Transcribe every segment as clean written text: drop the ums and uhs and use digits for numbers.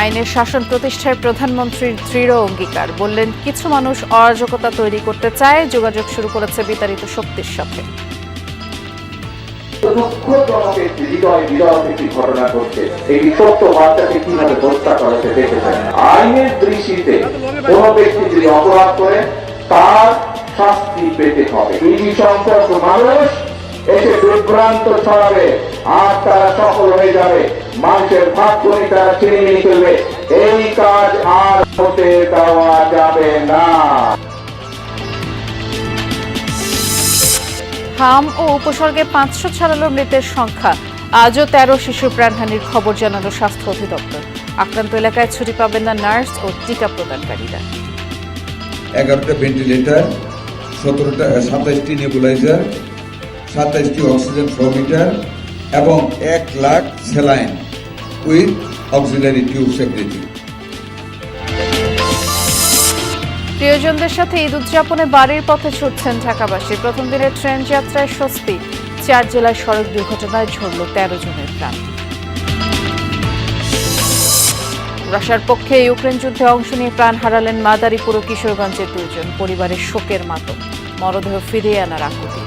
আইনের শাসন প্রতিষ্ঠায় প্রধানমন্ত্রীর দৃঢ় অঙ্গীকার, বললেন কিছু মানুষ অরাজকতা তৈরি করতে চায়, যোগাযোগ শুরু করেছে বিতাড়িত শক্তির সাথে। দুঃখজনক একটি হৃদয় বিদারক একটি ঘটনা ঘটছে। এই ছোট্ট বাচ্চাকে কিভাবে হত্যা করেছে দেখেছেন। আইনের দৃষ্টিতে কোন ব্যক্তি যদি অপরাধ করে তার শাস্তি পেতে হবে। এই সংখ্যক মানুষ এসে বিভ্রান্ত ছড়াবে আর তারা সফল হয়ে যাবে, মানুষের ভাগ্যনি তারা ছিনিয়ে ফেলবে। এই কাজ আর হতে দেওয়া যাবে না। হাম ও উপসর্গে 500 ছাড়ালো মৃতের সংখ্যা, আজও 13 শিশুর প্রাণহানির খবর জানালো স্বাস্থ্য অধিদপ্তর। আক্রান্ত এলাকায় ছুটি পাবেন না নার্স ও টিকা প্রদানকারীরা। 11টা ভেন্টিলেটর, 27টি নেবুলাইজার, 27টি অক্সিজেন ফ্লোমিটার এবং 1 lakh saline with auxiliary tubes everything. প্রিয়জনদের সাথে ঈদ উদযাপনে বাড়ির পথে ছুটছেন ঢাকাবাসী। প্রথম দিনের ট্রেন যাত্রায় স্বস্তি, 4 জেলার সড়ক দুর্ঘটনায় ঝরল 13 জনের প্রাণ। রাশিয়ার পক্ষে ইউক্রেন যুদ্ধে অংশ নিয়ে প্রাণ হারালেন মাদারীপুর ও কিশোরগঞ্জের 2 জন, পরিবারের শোকের মাতম, মরদেহ ফিরিয়ে আনার আকুতি।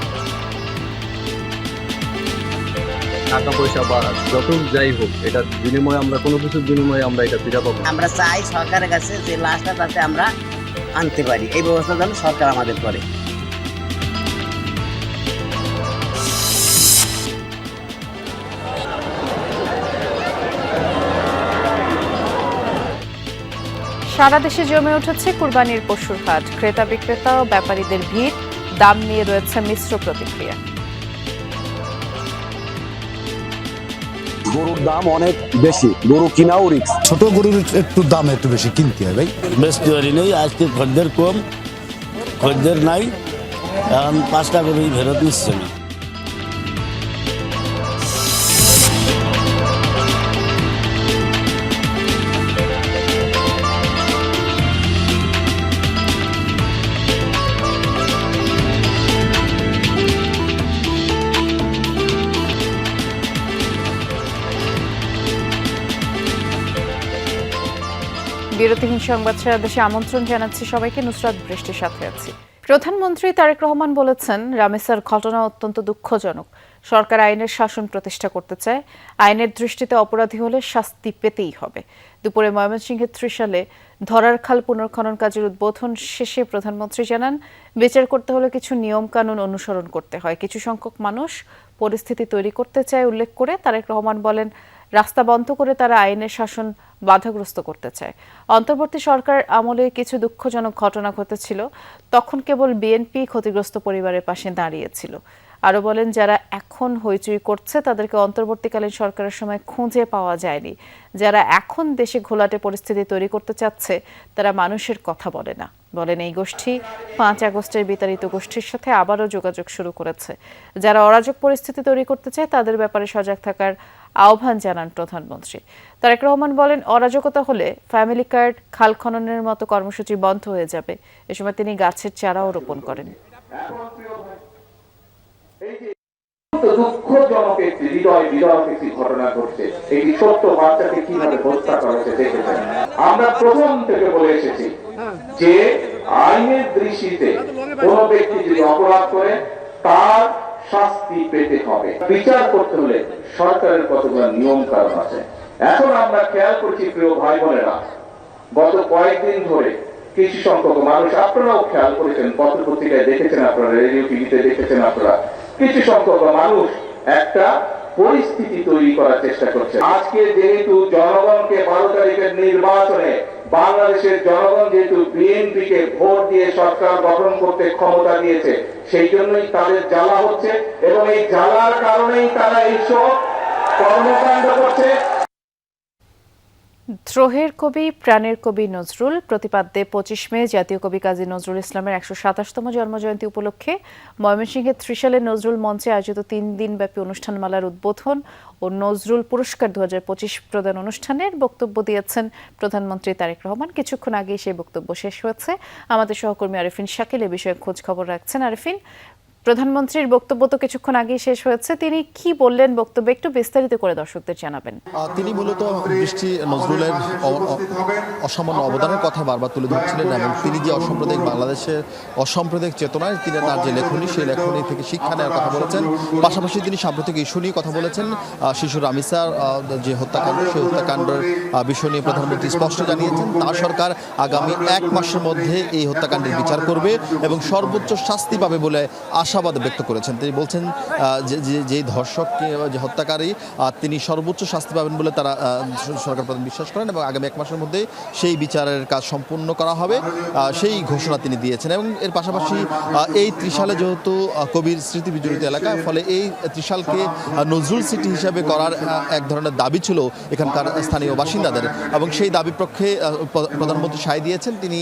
টাকা পয়সা বা যত যাই হোক, এটা বিনিময়ে আমরা কোনো কিছুর বিনিময়ে আমরা এটা ফিরে পাবো। আমরা চাই সরকারের কাছে যে লাশটা তাতে আমরা আনতে পারি, এই ব্যবস্থা যেন সরকার আমাদের করে। সারা দেশে জমে উঠেছে কুরবানির পশুর হাট, ক্রেতা বিক্রেতা ও ব্যাপারীদের ভিড়, দাম নিয়ে রয়েছে মিশ্র প্রতিক্রিয়া। গরুর দাম অনেক বেশি, গরু কিনাও রিস্ক। ছোট গরুর একটু দাম একটু বেশি কিনতে হয় ভাই। বেশি তৈরি নেই, আজকে খদ্দের কম, খদ্দের নাই, এখন 5টা গরুই ফেরত নিচ্ছে না। বিরতিহীন সংবাদ ছাড়া দেশে আমন্ত্রণ জানাচ্ছি সবাইকে, নুসরাত বৃষ্টির সাথে আছি। প্রধানমন্ত্রী তারেক রহমান বলেছেন, রামেসার ঘটনা অত্যন্ত দুঃখজনক। সরকার আইনের শাসন প্রতিষ্ঠা করতে চায়, আইনের দৃষ্টিতে অপরাধী হলে শাস্তি পেতেই হবে। দুপুরে ময়মনসিংহের ত্রিশালে ধরার খাল পুনর্খনন কাজের উদ্বোধন শেষে প্রধানমন্ত্রী জানান, বিচার করতে হলে কিছু নিয়ম কানুন অনুসরণ করতে হয়, কিছু সংখ্যক মানুষ পরিস্থিতি তৈরি করতে চায় উল্লেখ করে তারেক রহমান বলেন, রাস্তা বন্ধ করে তারা আইনের শাসন বাধাগ্রস্ত করতে চায়। অন্তর্বর্তী সরকার আমলে কিছু দুঃখজনক ঘটনা ঘটেছিল, তখন কেবল বিএনপি ক্ষতিগ্রস্ত পরিবারের পাশে দাঁড়িয়েছিল। আরও বলেন, যারা এখন হইচই করছে তাদেরকে অন্তর্বর্তীকালীন সরকারের সময় খুঁজে পাওয়া যায়নি। যারা এখন দেশে ঘোলাটে পরিস্থিতি তৈরি করতে চাচ্ছে তারা মানুষের কথা বলে না। বলেন, এই গোষ্ঠী 5 আগস্টের বিতাড়িত গোষ্ঠীর সাথে আবারও যোগাযোগ শুরু করেছে। যারা অরাজক পরিস্থিতি তৈরি করতে চায় তাদের ব্যাপারে সজাগ থাকার আহ্বান জানান প্রধানমন্ত্রী। তারেক রহমান বলেন, অরাজকতা হলে ফ্যামিলি কার্ড, খাল খননের মতো কর্মসূচি বন্ধ হয়ে যাবে। এ সময় তিনি গাছের চারাও রোপণ করেন। দুঃখজনক একটি হৃদয় বিদারক একটি ঘটনা ঘটছে। এই ছোট্ট বাচ্চাকে কিভাবে হত্যা করেছে দেখেছেন। আমরা প্রথম থেকে বলে এসেছি যে আইনের দৃষ্টিতে কোন ব্যক্তি যদি অপরাধ করে তার শাস্তি পেতে হবে। বিচার করতে হলে সরকারের কতগুলো নিয়ম কানুন আছে। এখন আমরা খেয়াল করছি, প্রিয় ভাই বোনেরা, গত কয়েকদিন ধরে কিছু সংখ্যক মানুষ, আপনারাও খেয়াল করেছেন, পত্র পত্রিকায় দেখেছেন, আপনারা রেডিও টিভিতে দেখেছেন, আপনারা কিছু সংখ্যক মানুষ একটা পরিস্থিতি তৈরি করার চেষ্টা করছে। আজকে যেহেতু জনগণকে 12 তারিখের নির্বাচনে বাংলাদেশের জনগণ যেহেতু বিএনপিকে ভোট দিয়ে সরকার গঠন করতে ক্ষমতা দিয়েছে, সেই জন্যই তাদের জ্বালা হচ্ছে এবং এই জ্বালার কারণেই তারা এইসব কর্মকাণ্ড করছে। দ্রোহের কবি, প্রাণের কবি নজরুল প্রতিপাদ্যে 25 মে জাতীয় কবি কাজী নজরুল ইসলামের 127তম জন্মজয়ন্তী উপলক্ষে ময়মনসিংহের ত্রিশালে নজরুল মঞ্চে আয়োজিত 3 দিনব্যাপী অনুষ্ঠানমালার উদ্বোধন ও নজরুল পুরস্কার 2025 প্রদান অনুষ্ঠানের বক্তব্য দিয়েছেন প্রধানমন্ত্রী তারেক রহমান। কিছুক্ষণ আগেই সেই বক্তব্য শেষ হয়েছে। আমাদের সহকর্মী আরিফিন শাকিল এ বিষয়ে খোঁজ খবর রাখছেন। আরিফিন, প্রধানমন্ত্রীর বক্তব্য তো কিছুক্ষণ আগেই শেষ হয়েছে, তিনি কি বললেন বক্তব্যে একটু বিস্তারিত করে দর্শকদের জানাবেন। তিনি মূলত বৃষ্টি নজরুলের অসামান্য অবদানের কথা বারবার তুলে ধরছিলেন এবং তিনি যে অসাম্প্রদায়িক বাংলাদেশের অসাম্প্রদায়িক চেতনায় তিনি তার যে লেখনী সেই লেখনী থেকে শিক্ষা নেওয়ার কথা বলেছেন। পাশাপাশি তিনি সাম্প্রতিক ইস্যু নিয়ে কথা বলেছেন। শিশু রামিসার যে হত্যাকাণ্ড সেই হত্যাকাণ্ডের বিষয় নিয়ে প্রধানমন্ত্রী স্পষ্ট জানিয়েছেন তার সরকার আগামী 1 মাসের মধ্যে এই হত্যাকাণ্ডের বিচার করবে এবং সর্বোচ্চ শাস্তি পাবে বলে আশাবাদ ব্যক্ত করেছেন। তিনি বলছেন যে ধর্ষক যে হত্যাকারী তিনি সর্বোচ্চ শাস্তি পাবেন বলে তারা সরকার প্রধান বিশ্বাস করেন এবং আগামী 1 মাসের মধ্যে সেই বিচারের কাজ সম্পূর্ণ করা হবে সেই ঘোষণা তিনি দিয়েছেন। এবং এর পাশাপাশি এই ত্রিশালে যেহেতু কবির স্মৃতি বিজড়িত এলাকা, ফলে এই ত্রিশালকে নজরুল সিটি হিসাবে করার এক ধরনের দাবি ছিল এখানকার স্থানীয় বাসিন্দাদের এবং সেই দাবির পক্ষে প্রধানমন্ত্রী সায় দিয়েছেন। তিনি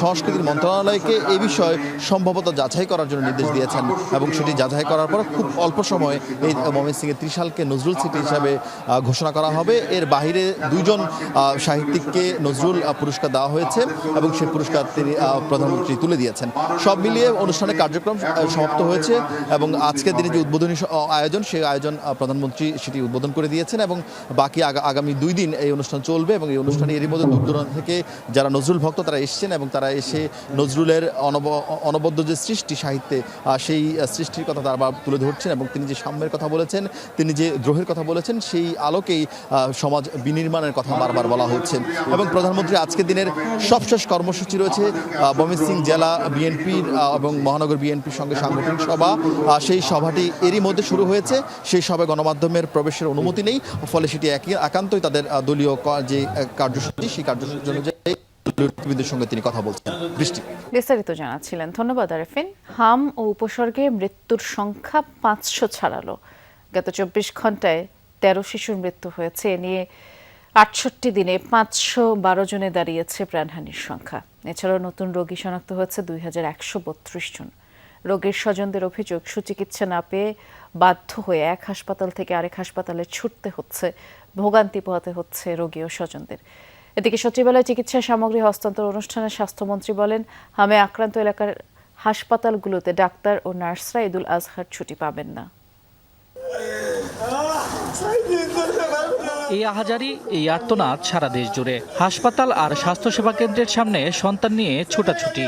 সংস্কৃতি মন্ত্রণালয়কে এই বিষয়ে সম্ভবত যাচাই করার জন্য নির্দেশ দিয়েছেন এবং সেটি যাচাই করার পর খুব অল্প সময়ে এই ময়মনসিংহের ত্রিশালকে নজরুল সিটি হিসাবে ঘোষণা করা হবে। এর বাইরে 2 জন সাহিত্যিককে নজরুল পুরস্কার দেওয়া হয়েছে এবং সেই পুরস্কার তিনি প্রধানমন্ত্রী তুলে দিয়েছেন। সব মিলিয়ে অনুষ্ঠানের কার্যক্রম সমাপ্ত হয়েছে এবং আজকের দিনে যে উদ্বোধনী আয়োজন সেই আয়োজন প্রধানমন্ত্রী সেটি উদ্বোধন করে দিয়েছেন এবং বাকি আগামী 2 দিন এই অনুষ্ঠান চলবে এবং এই অনুষ্ঠানে এরই মধ্যে দূর দূরান্ত থেকে যারা নজরুল ভক্ত তারা এসছেন এবং তারা এসে নজরুলের অনবদ্য যে সৃষ্টি সাহিত্যে সেই সৃষ্টির কথা তারা তুলে ধরছেন এবং তিনি যে সাম্যের কথা বলেছেন, তিনি যে দ্রোহের কথা বলেছেন, সেই আলোকেই সমাজ বিনির্মাণের কথা বারবার বলা হচ্ছে। এবং প্রধানমন্ত্রী আজকের দিনের সবশেষ কর্মসূচি রয়েছে ময়মনসিংহ জেলা বিএনপির এবং মহানগর বিএনপির সঙ্গে সাংগঠনিক সভা। সেই সভাটি এরই মধ্যে শুরু হয়েছে। সেই সভায় গণমাধ্যমের প্রবেশের অনুমতি নেই, ফলে সেটি একান্তই তাদের দলীয় যে কার্যসূচি সেই কার্যসূচি অনুযায়ী সঙ্গে তিনি কথা বলছেন। বৃষ্টি বিস্তারিত জানাচ্ছিলেন। ধন্যবাদ আরেফিন। হাম ও উপসর্গে মৃত্যুর সংখ্যা 500 ছাড়ালো। গত 24 ঘন্টায় 13 শিশুর মৃত্যু হয়েছে। এ নিয়ে 68 দিনে 512 জনে দাঁড়িয়েছে প্রাণহানির সংখ্যা। এছাড়াও নতুন রোগী শনাক্ত হয়েছে 2132 জন। রোগীর স্বজনদের অভিযোগ, সুচিকিৎসা না পেয়ে বাধ্য হয়ে এক হাসপাতাল থেকে আরেক হাসপাতালে ছুটতে হচ্ছে, ভোগান্তি পোহাতে হচ্ছে রোগী ও স্বজনদের। এদিকে সচিবালয় চিকিৎসা সামগ্রী হস্তান্তর অনুষ্ঠানে স্বাস্থ্যমন্ত্রী বলেন, হামে আক্রান্ত এলাকার হাসপাতালগুলোতে ডাক্তার ও নার্সরা ঈদুল আজহার ছুটি পাবেন না। এই আহাজারি, এই আর্তনাদ সারা দেশ জুড়ে। হাসপাতাল আর স্বাস্থ্যসেবা কেন্দ্রের সামনে সন্তান নিয়ে ছোটাছুটি,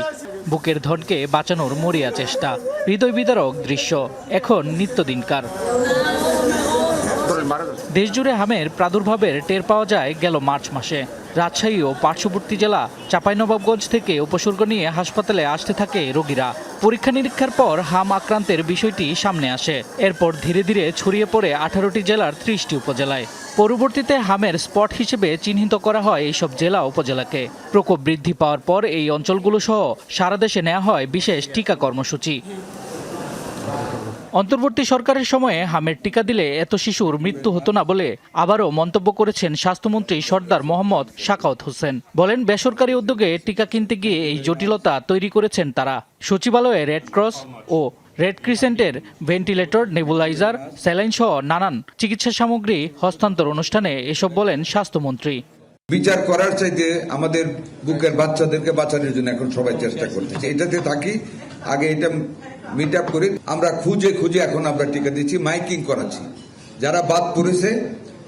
বুকের ধনকে বাঁচানোর মরিয়া চেষ্টা, হৃদয় বিদারক দৃশ্য এখন নিত্যদিনকার। দেশজুড়ে হামের প্রাদুর্ভাবের টের পাওয়া যায় গেল মার্চ মাসে। রাজশাহী ও পার্শ্ববর্তী জেলা চাঁপাইনবাবগঞ্জ থেকে উপসর্গ নিয়ে হাসপাতালে আসতে থাকে রোগীরা। পরীক্ষা নিরীক্ষার পর হাম আক্রান্তের বিষয়টি সামনে আসে। এরপর ধীরে ধীরে ছড়িয়ে পড়ে 18টি জেলার 30টি উপজেলায়। পরবর্তীতে হামের স্পট হিসেবে চিহ্নিত করা হয় এইসব জেলা উপজেলাকে। প্রকোপ বৃদ্ধি পাওয়ার পর এই অঞ্চলগুলো সহ সারা দেশে নেওয়া হয় বিশেষ টিকা কর্মসূচি। অন্তর্বর্তী সরকারের সময়ে হামের টিকা দিলে এত শিশুর মৃত্যু হতো না বলে আবারও মন্তব্য করেছেন স্বাস্থ্যমন্ত্রী সর্দার মোহাম্মদ সাখাওয়াত হোসেন। বলেন, বেসরকারি উদ্যোগে টিকা কিনতে গিয়ে এই জটিলতা তৈরি করেছেন তারা। সচিবালয়ে রেড ক্রস ও রেড ক্রিসেন্টের ভেন্টিলেটর, নেবুলাইজার, স্যালাইন সহ নানান চিকিৎসা সামগ্রী হস্তান্তর অনুষ্ঠানে এসব বলেন স্বাস্থ্যমন্ত্রী। বিচার করার চাইতে আমাদের বুকের বাচ্চাদেরকে বাঁচানোর জন্য এখন সবাই চেষ্টা করতেছে। এটাতে থাকি, আগে এটা মিট আপ করি, আমরা খুঁজে এখন আমরা টিকা দিচ্ছি, মাইকিং করাচ্ছি যারা বাদ পড়েছে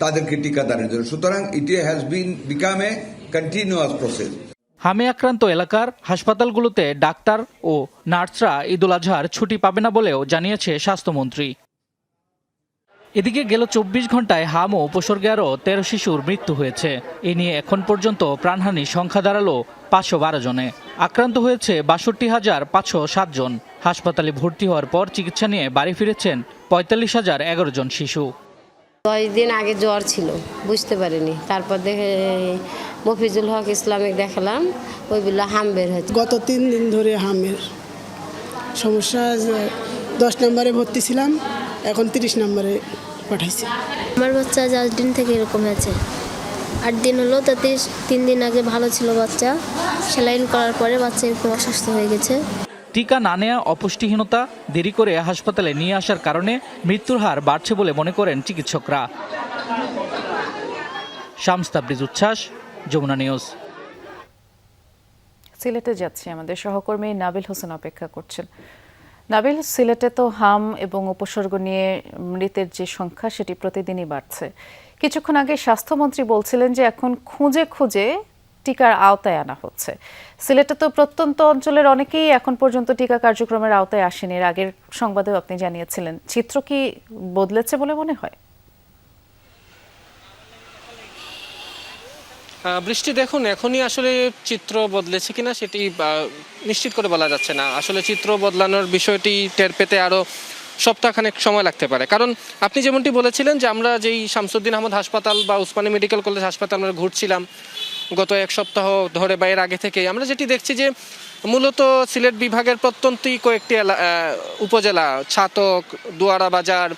তাদেরকে টিকাদানের জন্য। সুতরাং it has been become a continuous process. হামে আক্রান্ত এলাকার হাসপাতালগুলোতে ডাক্তার ও নার্সরা ঈদুল আজহার ছুটি পাবে না বলেও জানিয়েছে স্বাস্থ্যমন্ত্রী। এদিকে গেল 24 ঘন্টায় হাম ও উপসর্গে আরও 13 শিশুর মৃত্যু হয়েছে। এ নিয়ে এখন পর্যন্ত প্রাণহানির সংখ্যা দাঁড়ালো 512 জনে। আক্রান্ত হয়েছে 62,507 জন। হাসপাতালে ভর্তি হওয়ার পর চিকিৎসা নিয়ে বাড়ি ফিরেছেন 45,011 জন শিশু। 10 দিন আগে জ্বর ছিল, বুঝতে পারিনি। তারপর দেখে মফিজুল হক ইসলামিক দেখালাম, ওইগুলো হাম বের হয়েছে। গত 3 দিন ধরে হামের সমস্যা। 10 নম্বরে ভর্তি ছিলাম, এখন 30 নম্বরে পাঠাইছি। আমার বাচ্চা 10 দিন থেকে এরকম হয়েছে। 8 দিন হলো, তো 3 দিন আগে ভালো ছিল বাচ্চা। স্যালাইন করার পরে বাচ্চা এরকম অসুস্থ হয়ে গেছে। টিকা না নেওয়া, অপুষ্টিহীনতা, দেরি করে হাসপাতালে নিয়ে আসার কারণে মৃত্যুর হার বাড়ছে বলে মনে করেন চিকিৎসকরা। শামস তাবরিজ উচ্ছ্বাস, যমুনা নিউজ। সিলেটে যাচ্ছি, আমাদের সহকর্মী নাবিল হোসেন অপেক্ষা করছেন। নাবিল, সিলেটে তো হাম এবং উপসর্গ নিয়ে মৃতের যে সংখ্যা সেটি প্রতিদিনই বাড়ছে। কিছুক্ষণ আগে স্বাস্থ্যমন্ত্রী বলছিলেন যে এখন খুঁজে খুঁজে টিকার আওতায় আনা হচ্ছে। সিলেটে তো প্রত্যন্ত অঞ্চলের অনেকেই এখন পর্যন্ত টিকা কার্যক্রমের আওতায় আসেনি। এর আগের সংবাদেও আপনি জানিয়েছিলেন। চিত্র কি বদলেছে বলে মনে হয়? বৃষ্টি, দেখুন এখনই আসলে চিত্র বদলেছে কিনা সেটি নিশ্চিত করে বলা যাচ্ছে না। আসলে চিত্র বদলানোর বিষয়টি টের পেতে আরও সপ্তাহখানেক সময় লাগতে পারে। কারণ আপনি যেমনটি বলেছিলেন যে আমরা যেই শামসুদ্দিন আহমদ হাসপাতাল বা উসমানী মেডিকেল কলেজ হাসপাতাল আমরা ঘুরছিলাম গত এক সপ্তাহ ধরে বা এর আগে থেকে, আমরা যেটি দেখছি যে মূলত সিলেট বিভাগের প্রত্যন্তই কয়েকটি উপজেলা, ছাতক, দুয়ারা বাজার,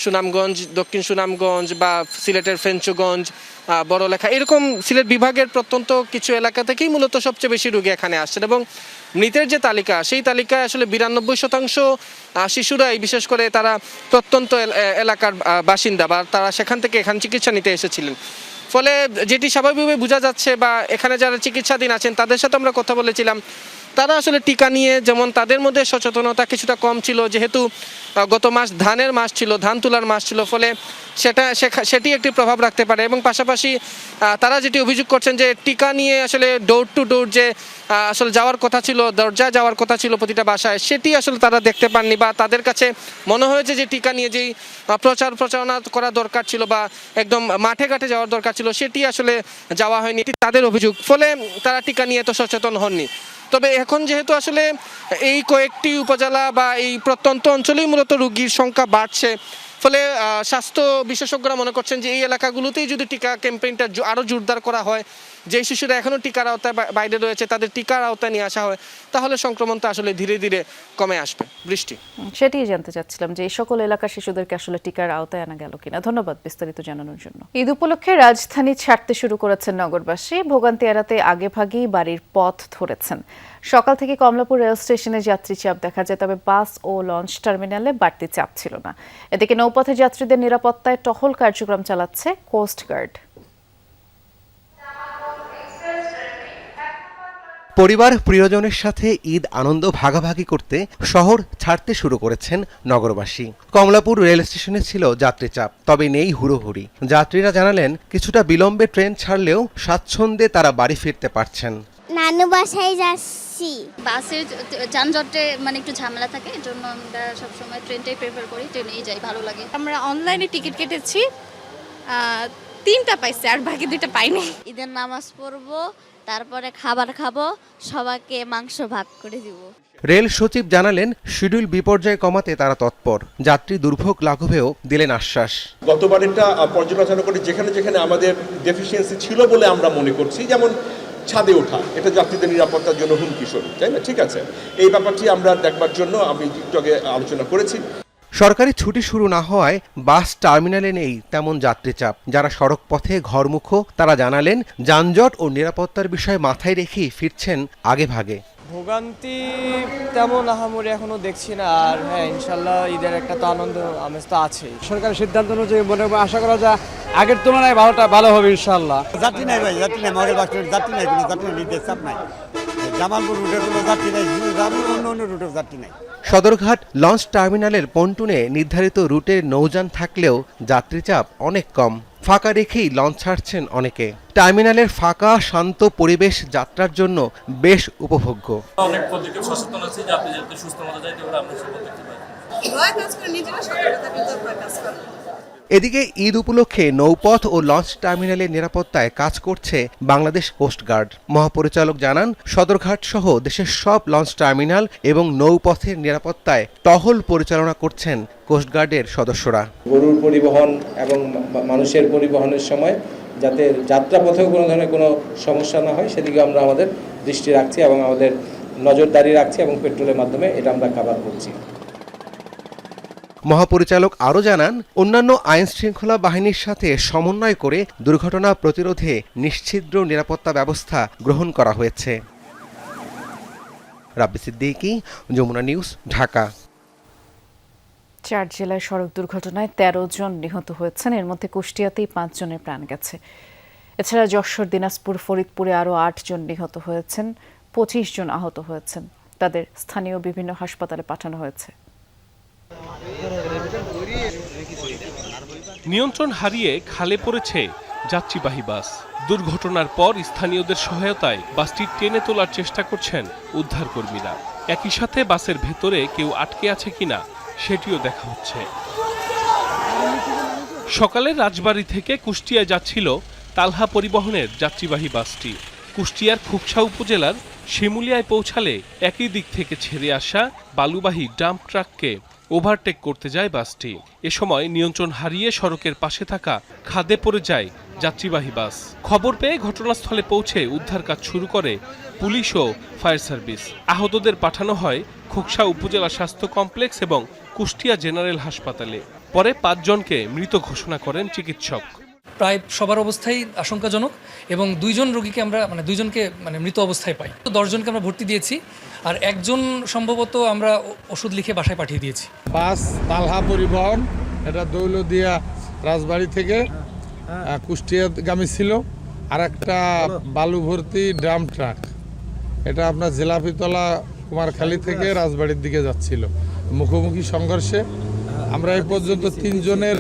সুনামগঞ্জ, দক্ষিণ সুনামগঞ্জ বা সিলেটের ফেঞ্চুগঞ্জ, বড়লেখা, এরকম সিলেট বিভাগের প্রত্যন্ত কিছু এলাকা থেকেই মূলত সবচেয়ে বেশি রোগী এখানে আসছেন। এবং মৃতের যে তালিকা, সেই তালিকায় আসলে 92% শিশুরাই, বিশেষ করে তারা প্রত্যন্ত এলাকার বাসিন্দা বা তারা সেখান থেকে এখানে চিকিৎসা নিতে এসেছিলেন। ফলে যেটি স্বাভাবিকভাবে বোঝা যাচ্ছে বা এখানে যারা চিকিৎসাধীন আছেন তাদের সাথে আমরা কথা বলেছিলাম, তারা আসলে টিকা নিয়ে যেমন তাদের মধ্যে সচেতনতা কিছুটা কম ছিল, যেহেতু গত মাস ধানের মাস ছিল, ধান তোলার মাস ছিল, ফলে সেটি একটি প্রভাব রাখতে পারে। এবং পাশাপাশি তারা যেটি অভিযোগ করছেন যে টিকা নিয়ে আসলে ডোর টু ডোর যে আসলে যাওয়ার কথা ছিল, দরজায় যাওয়ার কথা ছিল প্রতিটা বাসায়, সেটি আসলে তারা দেখতে পাননি বা তাদের কাছে মনে হয়েছে যে টিকা নিয়ে যেই প্রচারণা করা দরকার ছিল বা একদম মাঠে ঘাটে যাওয়ার দরকার ছিল সেটি আসলে যাওয়া হয়নি, এটি তাদের অভিযোগ। ফলে তারা টিকা নিয়ে তো সচেতন হননি। তবে এখন যেহেতু আসলে এই কয়েকটি উপজেলা বা এই প্রত্যন্ত অঞ্চলেই মূলত রোগীর সংখ্যা বাড়ছে, ফলে স্বাস্থ্য বিশেষজ্ঞরা মনে করছেন যে এই এলাকাগুলোতেই যদি টিকা ক্যাম্পেইনটা আরও জোরদার করা হয়, যে শিশুরা এখনও টিকার আওতায় বাইরে রয়েছে তাদের টিকার আওতায় নিয়ে আসা হয়, তাহলে সংক্রমণটা আসলে ধীরে ধীরে কমে আসবে। বৃষ্টি, সেটাই জানতে চাচ্ছিলাম যে এই সকল এলাকার শিশুদেরকে আসলে টিকার আওতায় আনা গেল কিনা। ধন্যবাদ বিস্তারিত জানানোর জন্য। ঈদ উপলক্ষে রাজধানী ছাড়তে শুরু করেছেন নগরবাসী। ভোগান্তি এড়াতে আগেভাগেই বাড়ির পথ ধরেছেন। সকাল থেকে কমলাপুর রেল স্টেশনে যাত্রী চাপ দেখা যায়, তবে বাস ও লঞ্চ টার্মিনালে বাড়তি চাপ ছিল না। এদিকে নৌপথে যাত্রীদের নিরাপত্তায় টহল কার্যক্রম চালাচ্ছে কোস্টগার্ড। পরিবার প্রিয়জনের সাথে ঈদ আনন্দ ভাগাভাগি করতে শহর ছাড়তে শুরু করেছেন নগরবাসী। কমলাপুর রেল স্টেশনে ছিল যাত্রী চাপ, তবে নেই হুড়োহুড়ি। যাত্রীরা জানালেন কিছুটা বিলম্বে ট্রেন ছাড়লেও স্বাচ্ছন্দ্যে তারা বাড়ি ফিরতে পারছেন। নানু বাসায় যাচ্ছি। বাসের যানজটে একটু ঝামেলা থাকে, এর জন্য আমরা সবসময় ট্রেনটাই প্রেফার করি, ট্রেনেই যাই, ভালো লাগে। আমরা অনলাইনে টিকিট কেটেছি, 3টা পাইছি আর বাকি 2টা পাইনি। ঈদের নামাজ পড়বো, তারপরে খাবার খাবো, সবাইকে মাংস ভাগ করে দিব। রেল সচিব জানালেন শিডিউল বিপর্যয় কমাতে তারা তৎপর। যাত্রী দুর্ভোগ লাঘবেও দিলেন আশ্বাস। গতবারেরটা পর্যালোচনা করে যেখানে যেখানে আমাদের ডেফিসিয়েন্সি ছিল বলে আমরা মনে করছি, যেমন ছাদে ওঠা, এটা যাত্রীদের নিরাপত্তার জন্য হুমকি স্বরূপ, তাই না? ঠিক আছে, এই ব্যাপারটি আমরা দেখবার জন্য আমি একটু আগে আলোচনা করেছি। সরকারি ছুটি শুরু না হওয়ায় বাস টার্মিনালে নেই তেমন যাত্রী চাপ। যারা সড়ক পথে ঘরমুখো তারা জানালেন যানজট ও নিরাপত্তার বিষয় মাথায় রেখেই ফিরছেন আগে ভাগে। ভোগান্তি তেমন আহামরি এখনো দেখছি না। আর হ্যাঁ, ইনশাল্লাহ ঈদের একটা তো আনন্দ আমেজ তো আছে। সরকারের সিদ্ধান্ত অনুযায়ী মনে আশা করা যায় আগের তুলনায় ভালো হবে ইনশাল্লাহ। যাত্রী নাই ভাই, যাত্রী নাই, মগের বাস যাত্রী নাই, কোনো যাত্রী নির্দেশ চাপ নাই। জামালপুর রুটের কোনো যাত্রী নাই, অন্য রুটের যাত্রী নাই। সদরঘাট লঞ্চ টার্মিনালের পন্টুনে নির্ধারিত রুটের নৌযান থাকলেও যাত্রী চাপ অনেক কম। ফাঁকা রেখেই লঞ্চ ছাড়ছেন অনেকে। টার্মিনালের ফাঁকা শান্ত পরিবেশ যাত্রার জন্য বেশ উপভোগ্য। অনেক পজিটিভ সচেতন আছে যে আপনি যাতে সুস্থ মতো যাইতে পারে, আমরা সেটা দেখতে পাই। এদিকে ঈদ উপলক্ষে নৌপথ ও লঞ্চ টার্মিনালের নিরাপত্তায় কাজ করছে বাংলাদেশ কোস্টগার্ড। মহাপরিচালক জানান, সদরঘাট সহ দেশের সব লঞ্চ টার্মিনাল এবং নৌপথের নিরাপত্তায় টহল পরিচালনা করছেন কোস্টগার্ডের সদস্যরা। গরুর পরিবহন এবং মানুষের পরিবহনের সময় যাতে যাত্রাপথেও কোনো ধরনের কোনো সমস্যা না হয় সেদিকে আমরা আমাদের দৃষ্টি রাখছি এবং আমাদের নজরদারি রাখছি এবং পেট্রোলের মাধ্যমে এটা আমরা কাভার করছি। মহাপরিচালক আরও জানান, অন্যান্য আইন শৃঙ্খলা বাহিনীর সাথে সমন্বয় করে দুর্ঘটনা প্রতিরোধে নিশ্ছিদ্র নিরাপত্তা ব্যবস্থা গ্রহণ করা হয়েছে। রাব্বি সিদ্দিকী, যমুনা নিউজ, ঢাকা। 4 জেলায় সড়ক দুর্ঘটনায় 13 জন নিহত হয়েছেন, এর মধ্যে কুষ্টিয়াতেই 5 জনের প্রাণ গেছে। এছাড়া যশোর, দিনাজপুর, ফরিদপুরে আরও 8 জন নিহত হয়েছেন, 25 জন আহত হয়েছেন। তাদের স্থানীয় বিভিন্ন হাসপাতালে পাঠানো হয়েছে। নিয়ন্ত্রণ হারিয়ে খালে পড়েছে যাত্রীবাহী বাস। দুর্ঘটনার পর স্থানীয়দের সহায়তায় বাসটি টেনে তোলার চেষ্টা করছেন উদ্ধারকর্মীরা। একই সাথে বাসের ভেতরে কেউ আটকে আছে কিনা সেটিও দেখা হচ্ছে। সকালে রাজবাড়ী থেকে কুষ্টিয়ায় যাচ্ছিল তালহা পরিবহনের যাত্রীবাহী বাসটি। কুষ্টিয়ার খুকসা উপজেলার শিমুলিয়ায় পৌঁছালে একই দিক থেকে ছেড়ে আসা বালুবাহী ডাম্প ট্রাককে ওভারটেক করতে যায় বাসটি। এ সময় নিয়ন্ত্রণ হারিয়ে সড়কের পাশে থাকা খাদে পড়ে যায় যাত্রীবাহী বাস। খবর পেয়ে ঘটনাস্থলে পৌঁছে উদ্ধার কাজ শুরু করে পুলিশ ও ফায়ার সার্ভিস। আহতদের পাঠানো হয় খোকসা উপজেলা স্বাস্থ্য কমপ্লেক্স এবং কুষ্টিয়া জেনারেল হাসপাতালে। পরে 5 জনকে মৃত ঘোষণা করেন চিকিৎসক। প্রায় সবার অবস্থাই আশঙ্কাজনক এবং 2 জন রোগীকে আমরা 2 জনকে মৃত অবস্থায় পাই। 10 জনকে আমরা ভর্তি দিয়েছি আর 1 জন সম্ভবত আমরা ওষুধ লিখে বাসায় পাঠিয়ে দিয়েছি। বাস তালহা পরিবহন, এটা দৌলতদিয়া রাজবাড়ী থেকে কুষ্টিয়াগামী ছিল। আর একটা বালু ভর্তি ড্রাম ট্রাক, এটা আপনার জেলাপিতলা কুমারখালী থেকে রাজবাড়ির দিকে যাচ্ছিল। মুখোমুখি সংঘর্ষে আমরা এই পর্যন্ত 3 জনের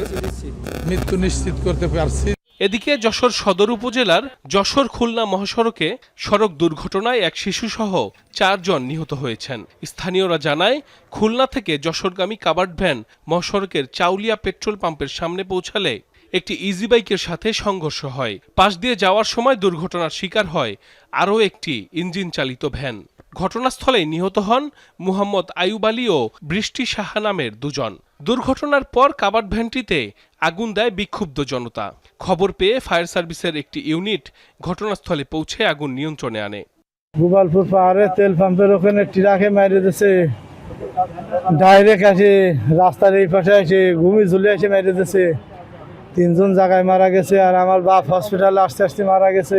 মৃত্যু নিশ্চিত করতে পারছি। এদিকে যশোর সদর উপজেলার যশোর খুলনা মহাসড়কে সড়ক দুর্ঘটনায় এক শিশুসহ 4 জন নিহত হয়েছেন। স্থানীয়রা জানায়, খুলনা থেকে যশোরগামী কাভার্ড ভ্যান মহাসড়কের চাউলিয়া পেট্রোল পাম্পের সামনে পৌঁছালে একটি ইজি বাইকের সাথে সংঘর্ষ হয়। পাশ দিয়ে যাওয়ার সময় দুর্ঘটনার শিকার হয় আরও একটি ইঞ্জিন চালিত ভ্যান। ঘটনাস্থলে নিহত হন মুহাম্মদ আয়ুব আলী ও বৃষ্টি সাহা নামের 2 জন। দুর্ঘটনার পর কাভার্ড ভ্যানটিতে আগুন দেয় বিক্ষুব্ধ জনতা। খবর পেয়ে ফায়ার সার্ভিসের একটি ইউনিট ঘটনাস্থলে পৌঁছে আগুন নিয়ন্ত্রণে আনে। গোপালপুর পাহাড়ে তেল পাম্পের ওখানে ট্রাকে মেরে দিয়েছে, ডাইরেক্ট আসে রাস্তার এই পাশে এসে ঘুমি ঝুলে এসে মেরে দিয়েছে। 3 জন জায়গায় মারা গেছে আর আমার বাপ হসপিটালে আস্তে আস্তে মারা গেছে।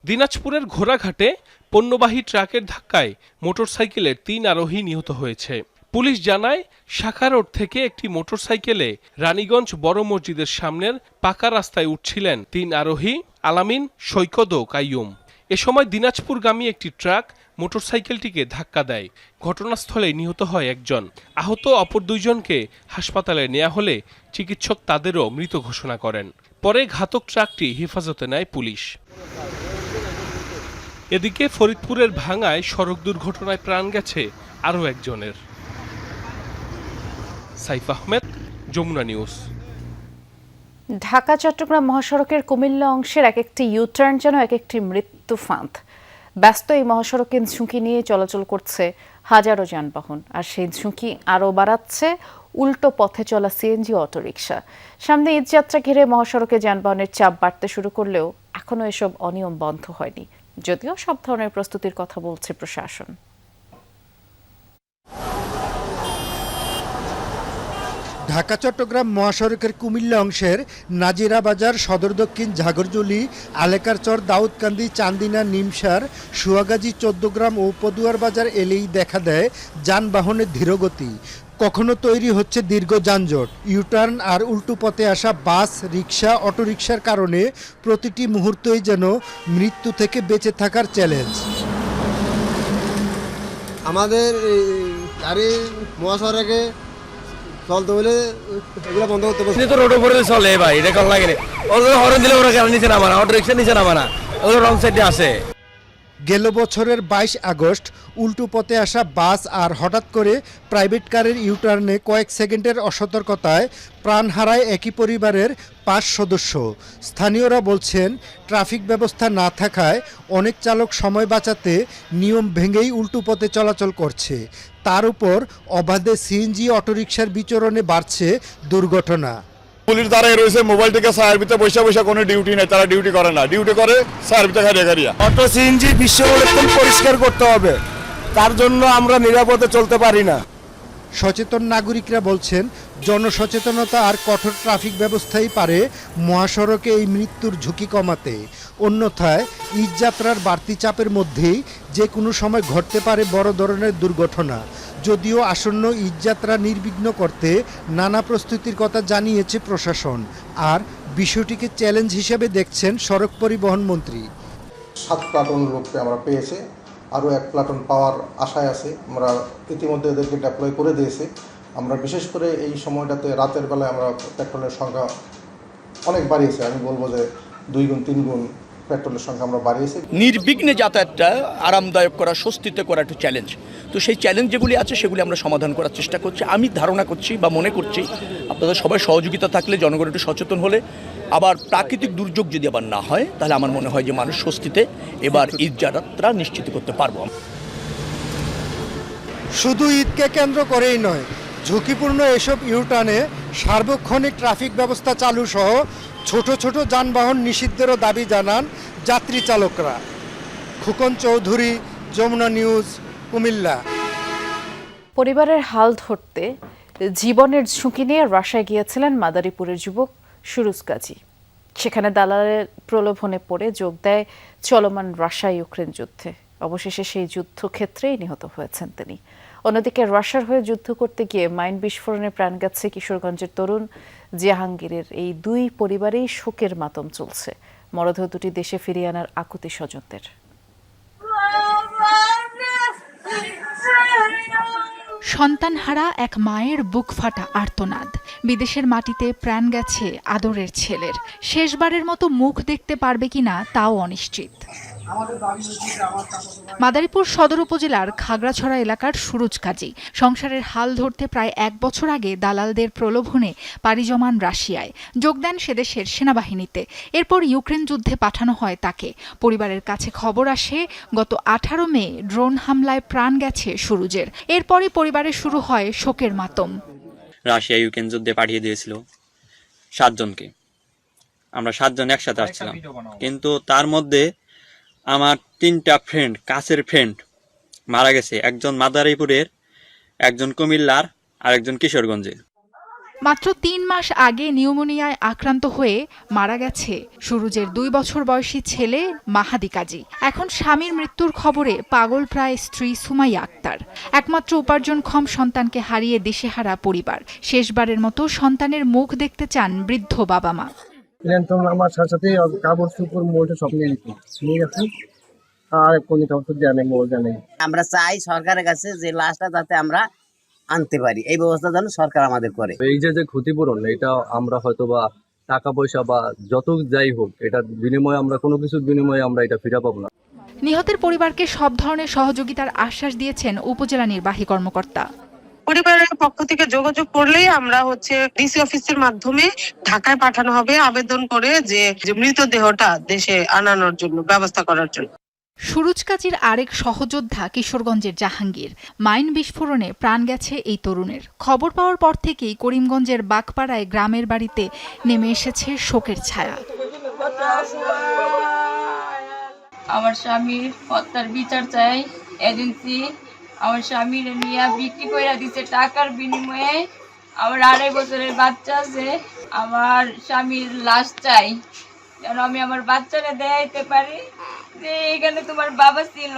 দিনাজপুরের ঘোড়াঘাটে পণ্যবাহী ট্রাকের ধাক্কায় মোটরসাইকেলের 3 আরোহী নিহত হয়েছে। পুলিশ জানায়, শাখা রোড থেকে একটি মোটরসাইকেলে রানীগঞ্জ বড় মসজিদের সামনের পাকা রাস্তায় উঠছিলেন 3 আরোহী আলামিন, সৈকত ও কাইয়ুম। এ সময় দিনাজপুরগামী একটি ট্রাক মোটরসাইকেলটিকে ধাক্কা দেয়। ঘটনাস্থলে নিহত হয় 1 জন। আহত অপর 2 জনকে হাসপাতালে নেওয়া হলে চিকিৎসক তাদেরও মৃত ঘোষণা করেন। পরে ঘাতক ট্রাকটি হেফাজতে নেয় পুলিশ। এদিকে ফরিদপুরের ভাঙ্গায় সড়ক দুর্ঘটনায় প্রাণ গেছে আরও 1 জনের। সাইফ আহমেদ, যমুনা নিউজ। ঢাকা চট্টগ্রাম মহাসড়কের কুমিল্লা অংশের এক একটি ইউটার্ন যেন এক একটি মৃত্যু ফাঁদ। ব্যস্ত এই মহাসড়কের ঝুঁকি নিয়ে চলাচল করছে হাজারো যানবাহন, আর সেই ঝুঁকি আরও বাড়াচ্ছে উল্টো পথে চলা সিএনজি অটোরিকশা। সামনে ঈদযাত্রা ঘিরে মহাসড়কে যানবাহনের চাপ বাড়তে শুরু করলেও এখনও এসব অনিয়ম বন্ধ হয়নি, যদিও সব ধরনের প্রস্তুতির কথা বলছে প্রশাসন। ঢাকা চট্টগ্রাম মহাসড়কের কুমিল্লা অংশের নাজিরা বাজার, সদর দক্ষিণ, ঝাগরজুলি, আলেকারচর, দাউদকান্দি, চান্দিনা, নিমসার, সুয়াগাজী, 14 গ্রাম ও পদুয়ার বাজার এলেই দেখা দেয় যানবাহনের ধীরগতি। কখনো তৈরি হচ্ছে দীর্ঘ যানজট। ইউটার্ন আর উল্টো পথে আসা বাস, রিক্সা, অটোরিকশার কারণে প্রতিটি মুহূর্তই যেন মৃত্যু থেকে বেঁচে থাকার চ্যালেঞ্জ। আমাদের গাড়ি মহাসড়কে চলতে হলে এগুলো বন্ধ করতে পারছি। তো রোডের উপরে চলে ভাই, এটা কল লাগে ওদের হরেন দিলে ওরা কেন নিচে নামা না, অটোরিকশা নিচে নামা না, ওদের রং সাইডে আসে। গেল বছরের 22 আগস্ট উল্টো পথে আসা বাস আর হঠাৎ করে প্রাইভেট কারের ইউটার্নে কয়েক সেকেন্ডের অসতর্কতায় প্রাণ হারায় একই পরিবারের 5 সদস্য। স্থানীয়রা বলছেন, ট্রাফিক ব্যবস্থা না থাকায় অনেক চালক সময় বাঁচাতে নিয়ম ভেঙেই উল্টো পথে চলাচল করছে। তার উপর অবাধে সিএনজি অটোরিকশার বিচরণে বাড়ছে দুর্ঘটনা। পুলিশ দাঁড়ায় রয়েছে, মোবাইল থেকে সাহের ভিতরে বসে কোনো ডিউটি নেই, তারা ডিউটি করে না, ডিউটি করে সাহের ভিতরে খারিয়া। অটো সিএনজি বিশ্ববিদ্যালয় পরিষ্কার করতে হবে, তার জন্য আমরা নিরাপদে চলতে পারি না। সচেতন নাগরিকরা বলছেন, জনসচেতনতা আর কঠোর ট্রাফিক ব্যবস্থাই পারে মহাসড়কে এই মৃত্যুর ঝুঁকি কমাতে। অন্যথায় ঈদযাত্রার বাড়তি চাপের মধ্যেই যে কোনো সময় ঘটতে পারে বড় ধরনের দুর্ঘটনা। যদিও আসন্ন ঈদযাত্রা নির্বিঘ্ন করতে নানা প্রস্তুতির কথা জানিয়েছে প্রশাসন, আর বিষয়টিকে চ্যালেঞ্জ হিসেবে দেখছেন সড়ক পরিবহন মন্ত্রী। 7 প্লাটুন লোককে আমরা পেয়েছি আরও 1 প্লাটুন পাওয়ার আশায় আছে। আমরা ইতিমধ্যে এদেরকে ডেপ্লয় করে দিয়েছি। আমরা বিশেষ করে এই সময়টাতে রাতের বেলায় আমরা পেট্রোলের সংখ্যা অনেক বাড়িয়েছি। আমি বলবো যে 2 গুণ 3 গুণ পেট্রোলের সংখ্যা আমরা বাড়িয়েছি। নির্বিঘ্নে যাতায়াতটা আরামদায়ক করা, স্বস্তিতে করা একটু চ্যালেঞ্জ। তো সেই চ্যালেঞ্জ যেগুলি আছে সেগুলি আমরা সমাধান করার চেষ্টা করছি। আমি ধারণা করছি বা মনে করছি আপনাদের সবাই সহযোগিতা থাকলে, জনগণ একটু সচেতন হলে, আবার প্রাকৃতিক দুর্যোগ যদি আবার না হয়, তাহলে আমার মনে হয় যে মানুষ স্বস্তিতে এবার ঈদ যাত্রা নিশ্চিত করতে পারবো। শুধু ঈদকে কেন্দ্র করেই নয়, ঝুঁকিপূর্ণ এসব ইউটার্নে সার্বক্ষণিক ট্রাফিক ব্যবস্থা চালু সহ ছোট ছোট যানবাহন নিষিদ্ধেরও দাবি জানান যাত্রী চালকরা। খোকন চৌধুরী, যমুনা নিউজ, কুমিল্লা। পরিবারের হাল ধরতে জীবনের ঝুঁকি নিয়ে রাশিয়ায় গিয়েছিলেন মাদারীপুরের যুবক সুরুজ গাজী। সেখানে দালালের প্রলোভনে পড়ে যোগ দেয় চলমান রাশিয়া ইউক্রেন যুদ্ধে। অবশেষে সেই যুদ্ধক্ষেত্রেই নিহত হয়েছেন তিনি। অন্যদিকে রাশিয়ার হয়ে যুদ্ধ করতে গিয়ে মাইন বিস্ফোরণে প্রাণ গেছে কিশোরগঞ্জের তরুণ জাহাঙ্গীরের। এই 2 পরিবারেই শোকের মাতম চলছে। মরদেহ দুটি দেশে ফিরিয়ে আনার আকুতি স্বজনদের। সন্তানহারা এক মায়ের বুক ফাটা আর্তনাদ। বিদেশের মাটিতে প্রাণ গেছে আদরের ছেলের। শেষবারের মতো মুখ দেখতে পারবে কিনা তাও অনিশ্চিত। মাদারীপুর সদর উপজেলার খাগড়াছড়া এলাকার সুরুজ গাজী সংসারের হাল ধরতে প্রায় 1 বছর আগে দালালদের প্রলোভনে পাড়ি জমান রাশিয়ায়, যোগ দেন সেদেশের সেনাবাহিনীতে। এরপর ইউক্রেন যুদ্ধে পাঠানো হয় তাকে। পরিবারের কাছে খবর আসে গত 18 মে ড্রোন হামলায় প্রাণ গেছে সুরুজের। এরপরই পরিবারে শুরু হয় শোকের মাতম। রাশিয়া ইউক্রেন যুদ্ধে পাঠিয়ে দিয়েছিল 7 জনকে। আমরা 7 জন একসাথে আসছিলাম, কিন্তু তার মধ্যে আমার 3টা ফ্রেন্ড, কাছের ফ্রেন্ড মারা গেছে। একজন মাদারীপুরের, একজন কুমিল্লার, আর একজন কিশোরগঞ্জের। মাত্র 3 মাস আগে নিউমোনিয়ায় আক্রান্ত হয়ে মারা গেছে সুরুজের 2 বছর বয়সী ছেলে মাহাদি কাজী। এখন স্বামীর মৃত্যুর খবরে পাগল প্রায় স্ত্রী সুমাইয়া আক্তার। একমাত্র উপার্জনক্ষম সন্তানকে হারিয়ে দিশেহারা পরিবার। শেষবারের মতো সন্তানের মুখ দেখতে চান বৃদ্ধ বাবা মা। আমার সাথে কাপড় চোপড় মোটা সব নিয়ে গেছে, আর কোন কাপড় জানে মোল জানে। আমরা চাই সরকারের কাছে যে লাশটা যাতে আমরা আনতে পারি, এই ব্যবস্থা যেন সরকার আমাদের করে। এই যে ক্ষতিপূরণ, এটা আমরা হয়তো বা টাকা পয়সা বা যত যাই হোক, এটার বিনিময়ে আমরা কোনো কিছুর বিনিময়ে আমরা এটা ফিরে পাবো না। নিহতের পরিবারকে সব ধরনের সহযোগিতার আশ্বাস দিয়েছেন উপজেলা নির্বাহী কর্মকর্তা। পরিবারের পক্ষ থেকে যোগাযোগ করলেই আমরা ডিসি অফিসের মাধ্যমে ঢাকায় পাঠানো হবে আবেদন করে যে মৃতদেহটা দেশে আনানোর জন্য ব্যবস্থা করার জন্য। সুরুজ গাজীর আরেক সহযোদ্ধা কিশোরগঞ্জের জাহাঙ্গীর। মাইন বিস্ফোরণে প্রাণ গেছে এই তরুণের। খবর পাওয়ার পর থেকেই করিমগঞ্জের বাগপাড়ায় গ্রামের বাড়িতে নেমে এসেছে শোকের ছায়া। আমার স্বামীর হত্যার বিচার চাই এজেন্সি। আমার স্বামীর নিয়ে বিক্রি করে দিছে টাকার বিনিময়ে। আমার 2.5 বছরের বাচ্চা আছে। আমার স্বামীর লাশ চাই, যেন আমি আমার বাচ্চারে দেখাইতে পারি যে এখানে তোমার বাবা ছিল।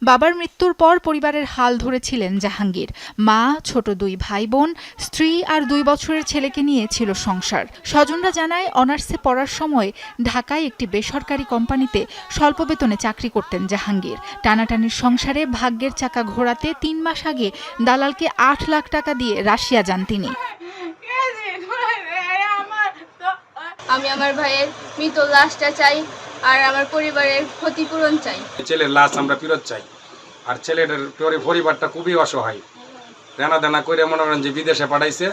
বাবার মৃত্যুর পর পরিবারের হাল ধরেছিলেন জাহাঙ্গীর। মা, ছোট 2 ভাই বোন, স্ত্রী আর 2 বছরের ছেলেকে নিয়ে ছিল সংসার। স্বজনরা জানায় অনার্সে পড়ার সময় ঢাকায় একটি বেসরকারি কোম্পানিতে স্বল্প বেতনে চাকরি করতেন জাহাঙ্গীর। টানাটানির সংসারে ভাগ্যের চাকা ঘোরাতে 3 মাস আগে দালালকে 8 লাখ টাকা দিয়ে রাশিয়া যান তিনি। আমি আমার ভাইয়ের মৃত লাশটা চাই আর আমার পরিবারের ক্ষতিপূরণ চাই। ছেলের লাশ আমরা ফেরত চাই। আর ছেলের পরিবারটা খুবই অসহায়, দেনা করে মনে করেন যে বিদেশে পাঠাইছে।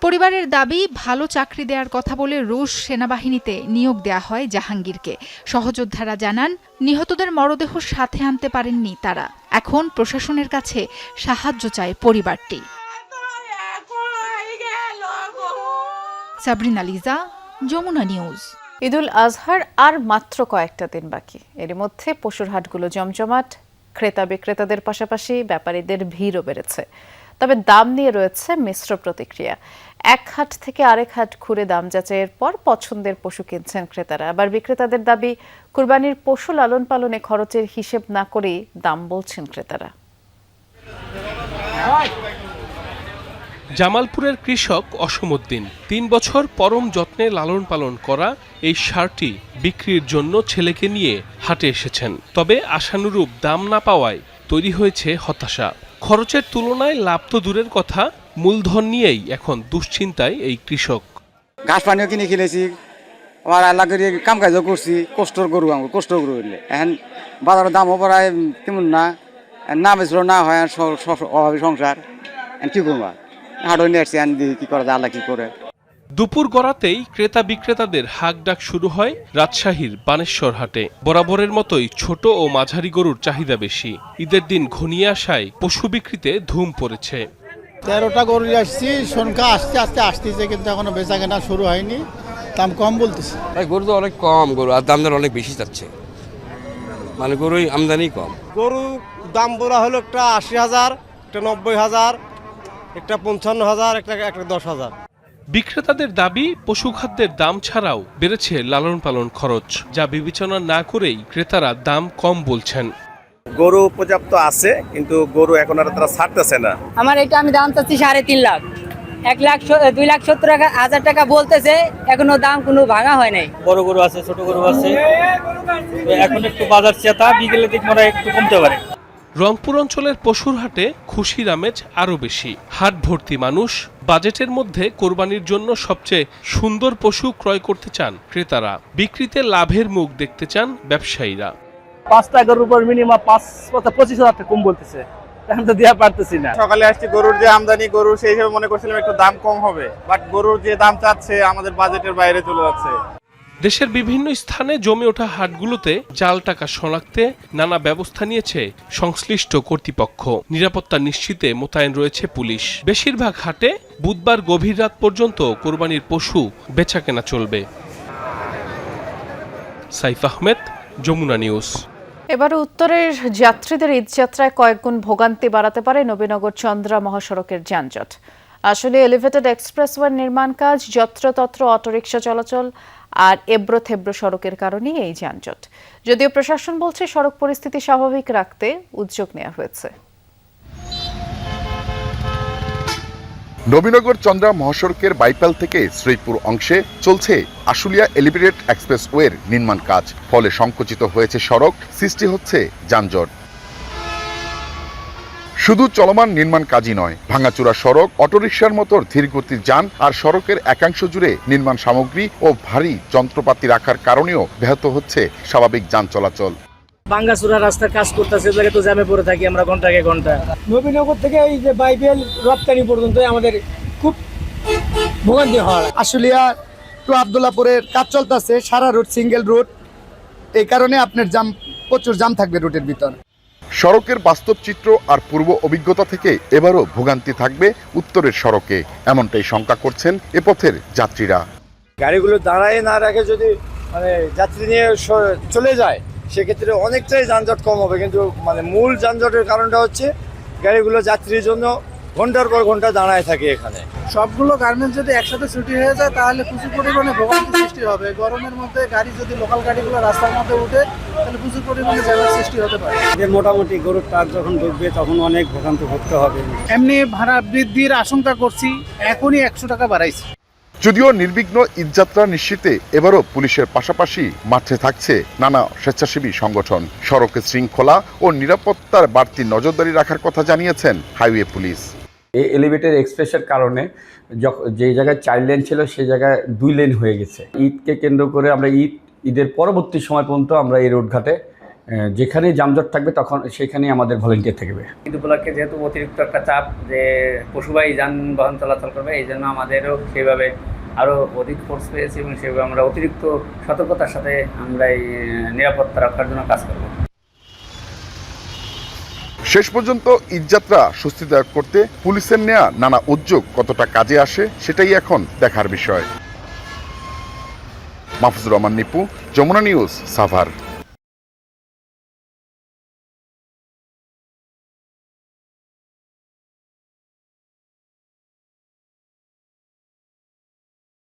পরিবারের দাবি, ভালো চাকরি দেওয়ার কথা বলে রুশ সেনাবাহিনীতে নিয়োগ দেয়া হয় জাহাঙ্গীরকে। সহযোদ্ধারা জানান, নিহতদের মরদেহ সাথে আনতে পারেননি তারা। এখন প্রশাসনের কাছে সাহায্য চায় পরিবারটি। সাবরিনা লিজা, যমুনা নিউজ। ঈদুল আজহার আর মাত্র কয়েকটা দিন বাকি। এর মধ্যে পশুর হাটগুলো জমজমাট। ক্রেতা বিক্রেতাদের পাশাপাশি ব্যাপারীদের ভিড়ও বেড়েছে। তবে দাম নিয়ে রয়েছে মিশ্র প্রতিক্রিয়া। এক হাট থেকে আরেক হাট ঘুরে দাম যাচাইয়ের পর পছন্দের পশু কিনছেন ক্রেতারা। আবার বিক্রেতাদের দাবি, কুরবানির পশু লালন পালনে খরচের হিসেব না করেই দাম বলছেন ক্রেতারা। জামালপুরের কৃষক অসমুদ্দিন ৩ বছর পরম যত্নে লালন পালন করা এই ষাঁড়টি বিক্রির জন্য ছেলেকে নিয়ে হাটে এসেছেন। তবে আশানুরূপ দাম না পাওয়ায় তৈরি হয়েছে হতাশা। খরচের তুলনায় লাভ তো দূরের কথা, মূলধন নিয়েই এখন দুশ্চিন্তায় এই কৃষক। ঘাস পানিও কিনে খেলেছি, আমার আল্লাহ করে কাম কাজও করছি, কষ্টর গরু হইলে এখন বাজারের দামও প্রায় তেমন না বেচলো না হয়, অভাবী সংসার কি করবো, হাটও নিয়ে আসছি, কি করা যায় আল্লাহ কি করে। দুপুর গড়াতেই ক্রেতা বিক্রেতাদের হাক ডাক শুরু হয় রাজশাহীর বানেশ্বর হাটে। বরাবরের মতোই ছোট ও মাঝারি গরুর চাহিদা বেশি। ঈদের দিন ঘনিয়ে আসায় পশু বিক্রিতে ধুম পড়েছে। 13টা গরু আসছি, সংখ্যা আসতেছে, কিন্তু এখনো বেচা কেনা শুরু হয়নি, দাম কম বলতেছে। গরু তো অনেক কম, গরু আর দাম দর অনেক বেশি যাচ্ছে, মানে গরুই আমদানি কম। গরু দাম বলা হলো একটা 80,000, একটা 90,000, একটা 55,000, একটা 10,000। বিক্রেতাদের দাবি পশু খাদ্যের দাম ছাড়াও বেড়েছে লালন পালন খরচ, যা বিবেচনা না করেই ক্রেতারা দাম কম বলছেন। গরু পর্যাপ্ত আছে, কিন্তু গরু এখন আর তারা ছাড়তেছে না। আমার এটা আমি দাম চাচ্ছি 3.5 লাখ, 2,70,000 টাকা বলতেছে, এখনো দাম কোনো ভাঙা হয় নাই। বড় গরু আছে, ছোট গরু আছে, এখন একটু বাজার চেতা, বিকেলে দিক মনে একটু কমতে পারে। রংপুর অঞ্চলের পশুর হাটে খুশির আমেজ আরও বেশি। হাট ভর্তি মানুষ। বাজেটের মধ্যে কোরবানির জন্য সবচেয়ে সুন্দর পশু ক্রয় করতে চান ক্রেতারা। বিক্রিতে লাভের মুখ দেখতে চান ব্যবসায়ীরা। 5টা গরুর উপর মিনিমাম 25,000 টাকা কম বলতেছে, এখন তো দেওয়া পারতেছি না। সকালে আসছি, গরুর যে আমদানি গরু সেই হিসেবে মনে করছিলাম একটু দাম কম হবে, বাট গরুর যে দাম চাচ্ছে আমাদের বাজেটের বাইরে চলে যাচ্ছে। দেশের বিভিন্ন স্থানে জমে ওঠা হাটগুলোতে জাল টাকা শনাক্তে নানা ব্যবস্থা নিয়েছে সংশ্লিষ্ট কর্তৃপক্ষ। নিরাপত্তা নিশ্চিতে মোতায়েন রয়েছে পুলিশ। বেশিরভাগ হাটে বুধবার গভীর রাত পর্যন্ত কোরবানির পশু বেচাকেনা চলবে। সাইফ আহমেদ, যমুনা নিউজ। এবার উত্তরের যাত্রীদের ঈদযাত্রায় কয়েকগুণ ভোগান্তি বাড়াতে পারে নবীনগর চন্দ্রা মহাসড়কের যানজট। আসলে এলিভেটেড এক্সপ্রেসওয়ের নির্মাণ কাজ, যত্রতত্র অটোরিকশা চলাচল আর এবড়ো থেবড়ো সড়কের কারণেই এই যানজট। যদিও প্রশাসন বলছে সড়ক পরিস্থিতি স্বাভাবিক রাখতে উদ্যোগ নেওয়া হয়েছে। নবীনগর চন্দ্রা মহাসড়কের বাইপাল থেকে শ্রীপুর অংশে চলছে আশুলিয়া এলিভেটেড এক্সপ্রেসওয়ের নির্মাণ কাজ। ফলে সংকুচিত হয়েছে সড়ক, সৃষ্টি হচ্ছে যানজট। শুধু চলমান নির্মাণ কাজই নয়, ভাঙাচোরা সড়ক, অটোরিকশার মতো ধীরগতির যান আর সড়কের একাংশ জুড়ে নির্মাণ সামগ্রী ও ভারী যন্ত্রপাতি রাখার কারণেও ব্যাহত হচ্ছে স্বাভাবিক যান চলাচল। ভাঙাচোরা রাস্তার কাজ করতেছে, জায়গায় তো জ্যামে পড়ে থাকি আমরা ঘন্টাকে ঘন্টা। নবীনগর থেকে এই যে বাইবেল রপ্তানি পর্যন্ত আমাদের খুব ভোগান্তি হয়। আশুলিয়া টু আব্দুল্লাপুরের কাজ চলতেছে, সারা রুট সিঙ্গেল রুট, এই কারণে আপনার প্রচুর জাম থাকবে রুটের ভিতর। সড়কের বাস্তব চিত্র আর পূর্ব অভিজ্ঞতা থেকে এবারও ভোগান্তি থাকবে উত্তরের সড়কে, এমনটাই শঙ্কা করছেন এ পথের যাত্রীরা। গাড়িগুলো দাঁড়ায় না রাখে যদি যাত্রী নিয়ে চলে যায়, সেক্ষেত্রে অনেকটাই যানজট কম হবে, কিন্তু মূল যানজটের কারণটা হচ্ছে গাড়িগুলো যাত্রীর জন্য ঘন্টার পর ঘন্টা দাঁড়ায় থাকে এখানে। সবগুলো গার্মেন্টস যদি একসাথে ছুটি হয়ে যায় তাহলে প্রচুর পরিমাণে ভোগান্তি সৃষ্টি হবে। গরমের মধ্যে গাড়ি যদি লোকাল গাড়িগুলো রাস্তার মধ্যে উঠে তাহলে প্রচুর পরিমাণে জ্যামের সৃষ্টি হতে পারে। মোটামুটি গরুর ট্রাক যখন ঢুকবে তখন অনেক ভোগান্তি ভুগতে হবে। এমনি ভাড়া বৃদ্ধির আশঙ্কা করছি, এখনই 100 টাকা বাড়াইছে। যদিও নির্বিঘ্ন ঈদযাত্রা নিশ্চিতে এবারও পুলিশের পাশাপাশি মাঠে থাকছে নানা স্বেচ্ছাসেবী সংগঠন। সড়কে শৃঙ্খলা ও নিরাপত্তার বাড়তি নজরদারি রাখার কথা জানিয়েছেন হাইওয়ে পুলিশ। এই এলিভেটেড এক্সপ্রেসের কারণে যে জায়গায় 4 লেন ছিল সেই জায়গায় 2 লেন হয়ে গেছে। ঈদকে কেন্দ্র করে আমরা ঈদের পরবর্তী সময় পর্যন্ত আমরা এই রোডঘাটে যেখানে যানজট থাকবে তখন সেখানেই আমাদের ভলেন্টিয়ার থাকবে। ঈদ উপলক্ষে যেহেতু অতিরিক্ত একটা চাপ যে পশুবাহী যানবাহন চলাচল করবে, এই জন্য আমাদেরও সেভাবে আরও অধিক ফোর্স পেয়েছি এবং সেভাবে আমরা অতিরিক্ত সতর্কতার সাথে আমরা এই নিরাপত্তা রক্ষার জন্য কাজ করব। শেষ পর্যন্ত ঈদযাত্রা স্বস্তিদায়ক করতে পুলিশের নেওয়া নানা উদ্যোগ কতটা কাজে আসে সেটাই এখন দেখার বিষয়। মাহফুজুর রহমান নিপু, যমুনা নিউজ, সাভার।